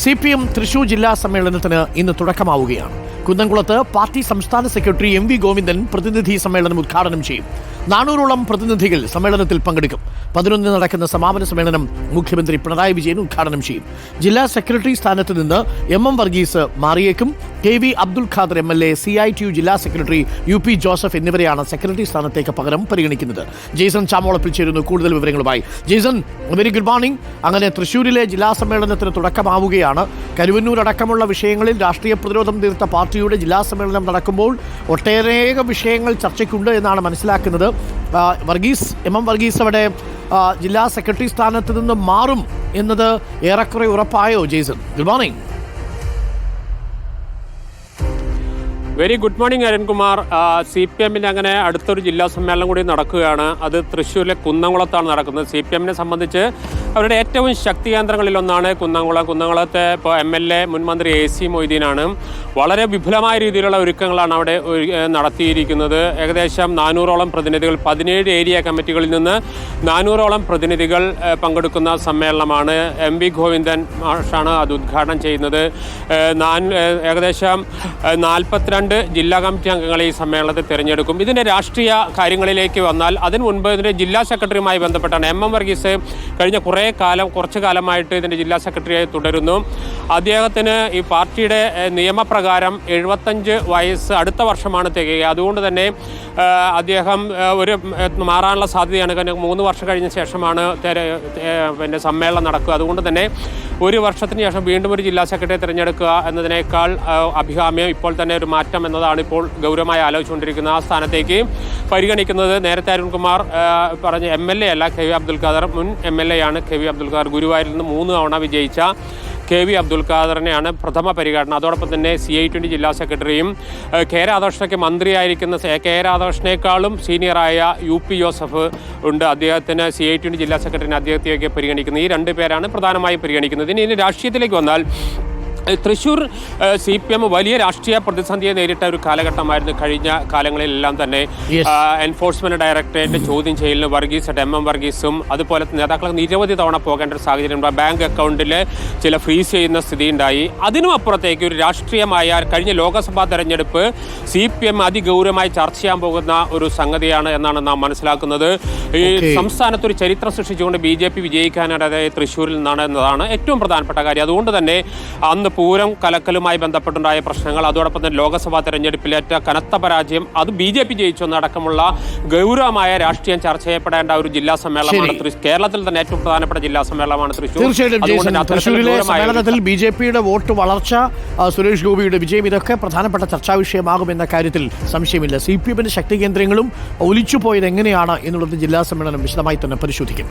CPM Thrissur ജില്ലാ സമ്മേളനത്തിന് ഇന്ന് തുടക്കമാവുകയാണ്. കുന്നംകുളത്ത് പാർട്ടി സംസ്ഥാന സെക്രട്ടറി MV ഗോവിന്ദൻ പ്രതിനിധി സമ്മേളനം ഉദ്ഘാടനം ചെയ്യും. 400ഓളം പ്രതിനിധികൾ സമ്മേളനത്തിൽ പങ്കെടുക്കും. 11 നടക്കുന്ന സമാപന സമ്മേളനം മുഖ്യമന്ത്രി പിണറായി വിജയൻ ഉദ്ഘാടനം ചെയ്യും. ജില്ലാ സെക്രട്ടറി സ്ഥാനത്ത് നിന്ന് MM വർഗീസ് മാറിയേക്കും. KV Abdul Khader MLA, CITU ജില്ലാ സെക്രട്ടറി UP ജോസഫ് എന്നിവരെയാണ് സെക്രട്ടറി സ്ഥാനത്തേക്ക് പകരം പരിഗണിക്കുന്നത്. ജെയ്സൺ ചാമോളപ്പിൽ ചേരുന്നു കൂടുതൽ വിവരങ്ങളുമായി. Jaison, very good morning. അങ്ങനെ തൃശ്ശൂരിലെ ജില്ലാ സമ്മേളനത്തിന് തുടക്കമാവുകയാണ്. കരുവന്നൂർ അടക്കമുള്ള വിഷയങ്ങളിൽ രാഷ്ട്രീയ പ്രതിരോധം തീർത്ത പാർട്ടിയുടെ ജില്ലാ സമ്മേളനം നടക്കുമ്പോൾ ഒട്ടേറെ വിഷയങ്ങൾ ചർച്ചയ്ക്കുണ്ട് എന്നാണ് മനസ്സിലാക്കുന്നത്. MM വർഗീസ് അവിടെ ജില്ലാ സെക്രട്ടറി സ്ഥാനത്ത് നിന്ന് മാറും എന്നത് ഏറെക്കുറെ ഉറപ്പായോ ജെയ്സൺ? Good morning. Very good morning Arunkumar. CPMന്റെ അങ്ങനെ അടുത്തൊരു ജില്ലാ സമ്മേളനം കൂടി നടക്കുകയാണ്. അത് തൃശ്ശൂരിലെ കുന്നംകുളത്താണ് നടക്കുന്നത്. CPMനെ സംബന്ധിച്ച് അവരുടെ ഏറ്റവും ശക്തി കേന്ദ്രങ്ങളിലൊന്നാണ് കുന്നംകുളം. കുന്നംകുളത്തെ ഇപ്പോൾ MLA മുൻ മന്ത്രി AC മൊയ്തീനാണ്. വളരെ വിപുലമായ രീതിയിലുള്ള ഒരുക്കങ്ങളാണ് അവിടെ നടത്തിയിരിക്കുന്നത്. ഏകദേശം 400ഓളം പ്രതിനിധികൾ, 17 ഏരിയ കമ്മിറ്റികളിൽ നിന്ന് 400ഓളം പ്രതിനിധികൾ പങ്കെടുക്കുന്ന സമ്മേളനമാണ്. MV ഗോവിന്ദൻ മാഷാണ് അത് ഉദ്ഘാടനം ചെയ്യുന്നത്. ഏകദേശം 42 ജില്ലാ കമ്മിറ്റി അംഗങ്ങളെ ഈ സമ്മേളനത്തിൽ തിരഞ്ഞെടുക്കും. ഇതിൻ്റെ രാഷ്ട്രീയ കാര്യങ്ങളിലേക്ക് വന്നാൽ അതിനു മുൻപ് ഇതിൻ്റെ ജില്ലാ സെക്രട്ടറിയുമായി ബന്ധപ്പെട്ടാണ് MM വർഗീസ് കഴിഞ്ഞ കുറച്ചു കാലമായിട്ട് ഇതിൻ്റെ ജില്ലാ സെക്രട്ടറിയായി തുടരുന്നു. അദ്ദേഹത്തിന് ഈ പാർട്ടിയുടെ നിയമപ്രകാരം 75 വയസ്സ് അടുത്ത വർഷമാണ് തികയുക. അതുകൊണ്ട് തന്നെ അദ്ദേഹം മാറാനുള്ള സാധ്യതയാണ്. കാരണം 3 വർഷം കഴിഞ്ഞ ശേഷമാണ് സമ്മേളനം നടക്കുക. അതുകൊണ്ട് തന്നെ 1 വർഷത്തിന് ശേഷം വീണ്ടും ഒരു ജില്ലാ സെക്രട്ടറിയെ തിരഞ്ഞെടുക്കുക എന്നതിനേക്കാൾ അഭികാമ്യം ഇപ്പോൾ തന്നെ ഒരു മാറ്റം എന്നതാണ് ഇപ്പോൾ ഗൗരവമായി ആലോചിച്ചുകൊണ്ടിരിക്കുന്നത്. ആ സ്ഥാനത്തേക്ക് പരിഗണിക്കുന്നത് നേരത്തെ അരുൺകുമാർ പറഞ്ഞ MLA അല്ല, KV അബ്ദുൽ ഖാദർ മുൻ MLA ആണ്. KV അബ്ദുൽ ഖാദർ ഗുരുവായൂരിൽ നിന്ന് 3 തവണ വിജയിച്ച KV അബ്ദുൽ ഖാദറിനെയാണ് പ്രഥമ പരിഗണന. അതോടൊപ്പം തന്നെ CITU ജില്ലാ സെക്രട്ടറിയും K രാധാകൃഷ്ണയ്ക്ക് മന്ത്രിയായിരിക്കുന്ന K രാധാകൃഷ്ണനേക്കാളും സീനിയറായ UP ജോസഫ് ഉണ്ട്. അദ്ദേഹത്തിന് CITU ജില്ലാ സെക്രട്ടറിനെ അദ്ദേഹത്തെയൊക്കെ പരിഗണിക്കുന്നത്. ഈ 2 പേരാണ് പ്രധാനമായും പരിഗണിക്കുന്നത്. ഇനി രാഷ്ട്രീയത്തിലേക്ക് വന്നാൽ തൃശ്ശൂർ CPM വലിയ രാഷ്ട്രീയ പ്രതിസന്ധിയെ നേരിട്ട ഒരു കാലഘട്ടമായിരുന്നു. കഴിഞ്ഞ കാലങ്ങളിലെല്ലാം തന്നെ എൻഫോഴ്സ്മെന്റ് ഡയറക്ടറേറ്റ് ചോദ്യം ചെയ്യലിന് MM വർഗീസും അതുപോലെ നേതാക്കൾ നിരവധി തവണ പോകേണ്ട ഒരു സാഹചര്യം. ബാങ്ക് അക്കൗണ്ടിൽ ചില ഫ്രീസ് ചെയ്യുന്ന സ്ഥിതി ഉണ്ടായി. അതിനും അപ്പുറത്തേക്ക് ഒരു രാഷ്ട്രീയമായ കഴിഞ്ഞ ലോക്സഭാ തെരഞ്ഞെടുപ്പ് CPM അതിഗൗരവമായി ചർച്ച ചെയ്യാൻ പോകുന്ന ഒരു സംഗതിയാണ് എന്നാണ് നാം മനസ്സിലാക്കുന്നത്. ഈ സംസ്ഥാനത്ത് ഒരു ചരിത്രം സൃഷ്ടിച്ചുകൊണ്ട് BJP വിജയിക്കാനായിട്ട് തൃശ്ശൂരിൽ നിന്നാണ് എന്നതാണ് ഏറ്റവും പ്രധാനപ്പെട്ട കാര്യം. അതുകൊണ്ട് തന്നെ അന്ന് പൂരം കലക്കലുമായി ബന്ധപ്പെട്ടുണ്ടായ പ്രശ്നങ്ങൾ, അതോടൊപ്പം തന്നെ ലോക്സഭാ തെരഞ്ഞെടുപ്പിലേറ്റ കനത്ത പരാജയം, അത് BJP ജയിച്ചെന്നടക്കമുള്ള ഗൗരവമായ രാഷ്ട്രീയം ചർച്ച ചെയ്യപ്പെടേണ്ട ഒരു ജില്ലാ സമ്മേളനമാണ്. കേരളത്തിൽ തന്നെ ഏറ്റവും പ്രധാനപ്പെട്ട ജില്ലാ സമ്മേളനമാണ് തൃശ്ശൂർ. തൃശ്ശൂരിലെ സമ്മേളനത്തിൽ BJPയുടെ വോട്ട് വളർച്ച, സുരേഷ് ഗോപിയുടെ വിജയം, ഇതൊക്കെ പ്രധാനപ്പെട്ട ചർച്ചാ വിഷയമാകുമെന്ന കാര്യത്തിൽ സംശയമില്ല. CPMന്റെ ശക്തി കേന്ദ്രങ്ങളും ഒലിച്ചുപോയത് എങ്ങനെയാണ് എന്നുള്ളത് ജില്ലാ സമ്മേളനം വിശദമായി തന്നെ പരിശോധിക്കും.